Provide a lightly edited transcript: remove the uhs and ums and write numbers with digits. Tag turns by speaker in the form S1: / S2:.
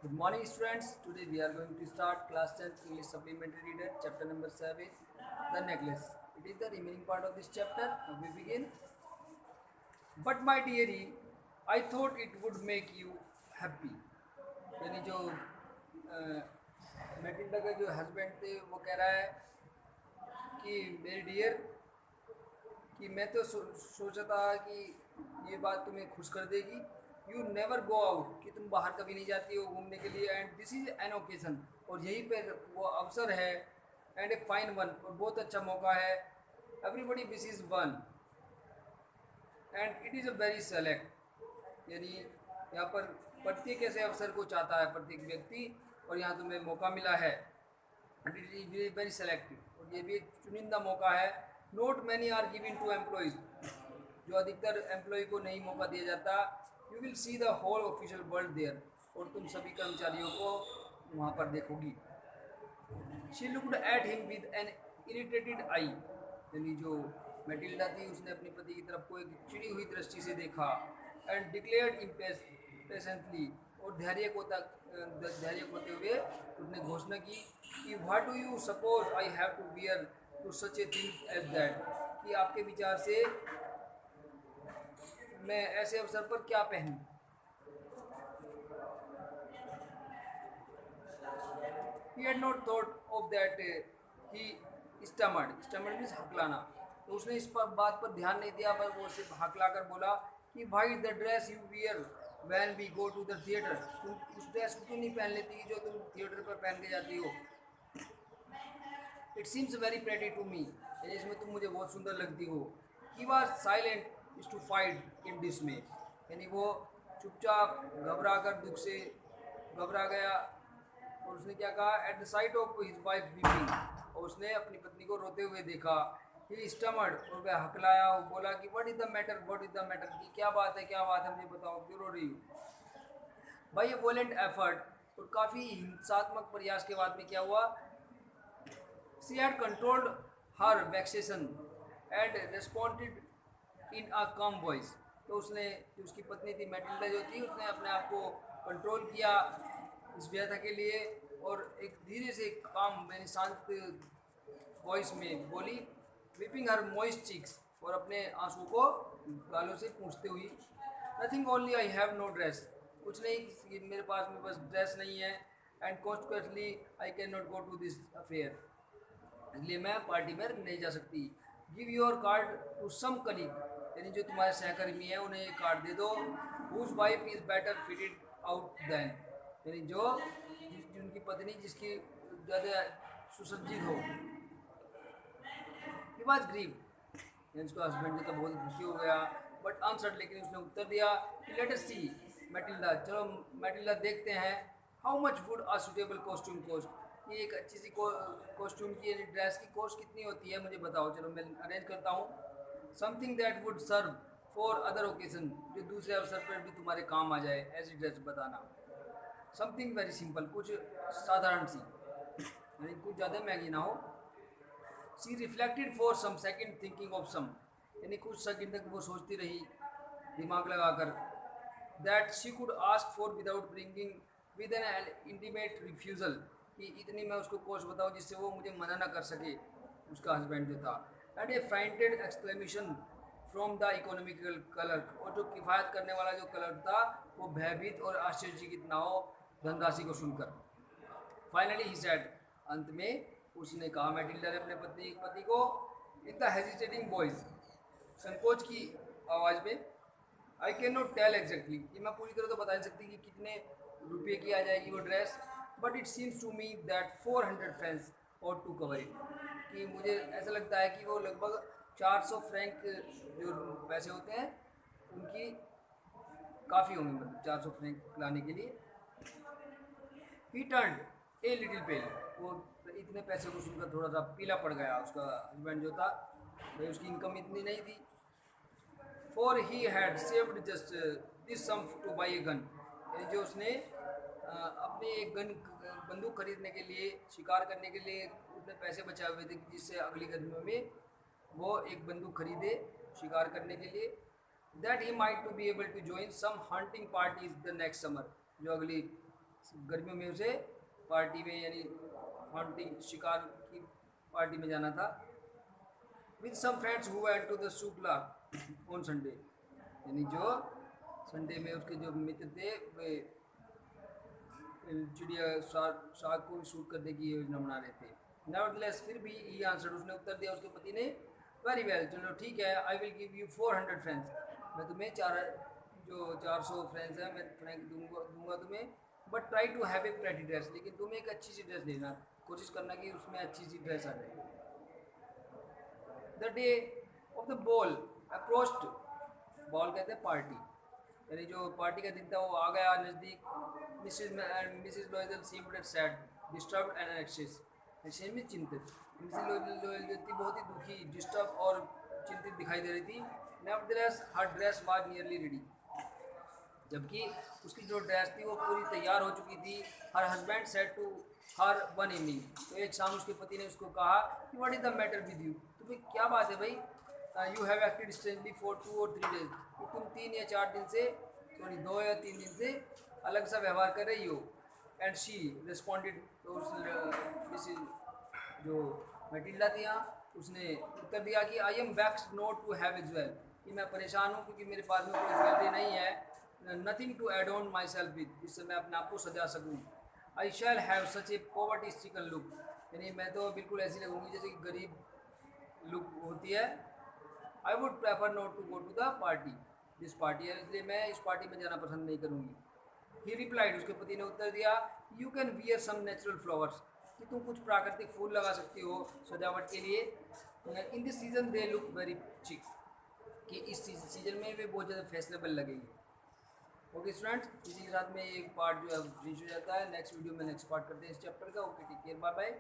S1: Good morning, students. Today we are going to start class 10th English Supplementary Reader, chapter number 7, The Necklace. It is the remaining part of this chapter. Now we begin. But my dearie, I thought it would make you happy. यानी जो Matilda का जो husband थे वो कह रहा है कि मेरी डियर कि मैं तो सोचा था कि ये बात तुम्हें खुश कर देगी। यू नेवर गो आउट, कि तुम बाहर कभी नहीं जाती हो घूमने के लिए, and this is an occasion, और यही पे वो अवसर है, एंड ए फाइन वन, और बहुत अच्छा मौका है। Everybody wish is one and it is a very select, यानी यहाँ पर प्रत्येक ऐसे अवसर को चाहता है प्रत्येक व्यक्ति, और यहाँ तुम्हें मौका मिला है, and it is very selective, और ये भी एक चुनिंदा मौका है। Not many are given to employees, जो अधिकतर एम्प्लॉय को नहीं मौका दिया जाता। You will see the whole official world there, और तुम सभी कर्मचारियों को वहाँ पर देखोगी। She looked at him with an irritated eye, यानी जो मैटिल्डा थी उसने अपने पति की तरफ को एक चिड़ी हुई दृष्टि से देखा। एंड डिक्लेयर्ड इम्पेशेंटली, और धैर्य खोते हुए उसने घोषणा की कि what do you suppose I have to wear to such a thing as that, कि आपके विचार से मैं ऐसे अवसर पर क्या पहनूं। He had not thought of that. He stammered means हकलाना, तो उसने इस पर बात पर ध्यान नहीं दिया, पर वो सिर्फ हकला कर बोला कि भाई the dress you wear when we go to the theatre, तुम उस ड्रेस को क्यों नहीं पहन लेती जो तुम थिएटर पर पहन के जाती हो। It seems very pretty to me, इसमें तुम मुझे बहुत सुंदर लगती हो। He was silent is to fight in dismay, यानी वो चुपचाप घबरा कर दुख से घबरा गया, और उसने क्या कहा, at the site of his wife weeping, और उसने अपनी पत्नी को रोते हुए देखा। ही स्टमर्ड, और वह हकलाया और बोला कि what is the matter, what is the matter, की क्या बात है, क्या बात है, मुझे बताओ क्यों रो रही हो। भाई ये वोलेंट एफर्ट, और काफ़ी हिंसात्मक प्रयास के बाद में क्या हुआ, she had controlled her vexation and responded in a come voice, तो उसने जो उसकी पत्नी थी मैटिल्डा जो थी, उसने अपने आप को कंट्रोल किया इस व्यथा के लिए, और एक धीरे से काम मैंने शांत वॉइस में बोली, विपिंग हर मॉइस्ट चिक्स, और अपने आंसू को गालों से पूछते हुई, nothing only I have no dress, कुछ नहीं, मेरे पास में बस ड्रेस नहीं है, and consequently I can not go to this affair, इसलिए मैं पार्टी में नहीं जा सकती। Give your card to some colleague, यानी जो तुम्हारे सहकर्मी हैं उन्हें ये कार्ड दे दो। Whose wife is better fitted out than, यानी जिनकी पत्नी जिसकी ज़्यादा सुसज्जित हो। ही वॉज ग्रीव, यानी उसका हस्बैंड जो था बहुत दुखी हो गया, बट आंसर्ड, लेकिन उसने उत्तर दिया कि लेट अस सी मैटिल्डा, चलो मैटिल्डा देखते हैं, how much would a suitable costume cost, ये एक अच्छी सी कॉस्ट्यूम की यानी ड्रेस की कॉस्ट कितनी होती है मुझे बताओ, चलो मैं अरेंज करता हूँ। Something that would serve for other occasion, जो दूसरे अवसर पर भी तुम्हारे काम आ जाए, ऐसी ड्रेस बताना। समथिंग वेरी सिंपल, कुछ साधारण सी, यानी कुछ ज़्यादा महंगी ना हो। She reflected for some second thinking of some, यानी कुछ सेकंड तक वो सोचती रही दिमाग लगाकर, that she could ask for without bringing with an intimate refusal, कि इतनी मैं उसको कोश बताऊँ जिससे वो मुझे मना ना कर सके, उसका हस्बैंड जो था। And A frightened exclamation from the economical clerk, और जो किफ़ायत करने वाला जो क्लर्क था वो भयभीत और आश्चर्यचकित ना हो धनराशि को सुनकर। फाइनली ही सेड, अंत में उसने कहा मैटिल्डा ने अपने पति को, इन द हेजिटेटिंग वॉइस, संकोच की आवाज़ में, I can not tell exactly, ये मैं पूरी तरह तो बता नहीं सकती कि कितने रुपये की आ जाएगी वो dress, but it seems to me that 400 francs और टू कवर इट, कि मुझे ऐसा लगता है कि वो लगभग 400 फ्रैंक जो पैसे होते हैं उनकी काफ़ी होंगे, मतलब 400 फ्रैंक लाने के लिए। ही टर्न ए लिटिल पेल, वो इतने पैसे को सुनकर थोड़ा सा पीला पड़ गया उसका हस्बैंड जो था, भाई उसकी इनकम इतनी नहीं थी। For he had saved just this sum to buy a gun, यानी जो उसने अपने एक बंदूक खरीदने के लिए, शिकार करने के लिए उसने पैसे बचाए हुए थे, जिससे अगली गर्मियों में वो एक बंदूक खरीदे शिकार करने के लिए। That he might to be able to join some hunting parties the next summer, जो अगली गर्मियों में उसे पार्टी में यानी हॉन्टिंग शिकार की पार्टी में जाना था। With some friends who went to the शुक्ला ऑन संडे, यानी जो संडे में उसके जो मित्र थे वे चिड़िया शार्क को शूट करने की योजना बना रहे थे। नेवरदलेस फिर भी ही आंसर्ड, उसने उत्तर दिया उसके पति ने, वेरी वेल, चलो ठीक है, I will give you 400 friends, मैं तुम्हें 400 फ्रेंड्स हैं, मैं फ्रैंक दूंगा तुम्हें, but try to have a pretty dress, लेकिन तुम एक अच्छी सी ड्रेस लेना, कोशिश करना कि उसमें अच्छी सी ड्रेस आ जाए। The day of the ball approached, ball कहते हैं पार्टी, यानी जो पार्टी का दिन था वो आ गया नज़दीक। Mrs Loisel seemed sad, disturbed and anxious, में चिंतित, मिसिज लोयजल थी बहुत ही दुखी, डिस्टर्ब और चिंतित दिखाई दे रही थी। Nevertheless her dress was nearly ready, जबकि उसकी जो ड्रेस थी वो पूरी तैयार हो चुकी थी। Her husband said to her one evening, तो एक शाम उसके पति ने उसको कहा कि what is the matter with you, तुम्हें क्या बात है भाई, you have acted strangely for 2 or 3 days, कि तुम 3 या 4 दिन से, सॉरी 2 या 3 दिन से अलग सा व्यवहार कर रही हो। एंड शी रिस्पॉन्डेड, तो उस जो मैटिल्डा थी यहाँ, उसने उत्तर दिया कि I am vexed not to have a jewel, कि मैं परेशान हूँ क्योंकि मेरे पास में कोई ज्वेलरी नहीं है, nothing to add on myself with, जिससे मैं अपने आप को सजा सकूँ। I shall have such a poverty stricken look, यानी मैं तो बिल्कुल ऐसी लगूंगी जैसे कि गरीब लुक होती है। I would prefer not to go to the party, this party है, इसलिए मैं इस पार्टी में जाना पसंद नहीं करूँगी। ही रिप्लाइड, उसके पति ने उत्तर दिया, you can wear some natural flowers, कि तुम कुछ प्राकृतिक फूल लगा सकती हो सजावट के लिए। In this season they look very चिक, कि इस सीजन में वे बहुत ज़्यादा फैशनेबल लगेगी। ओके स्टूडेंट्स, इसी के साथ में एक पार्ट जो है फिनिश हो जाता है। नेक्स्ट वीडियो में नेक्स्ट पार्ट करते हैं इस चैप्टर का। Okay, take care, bye bye.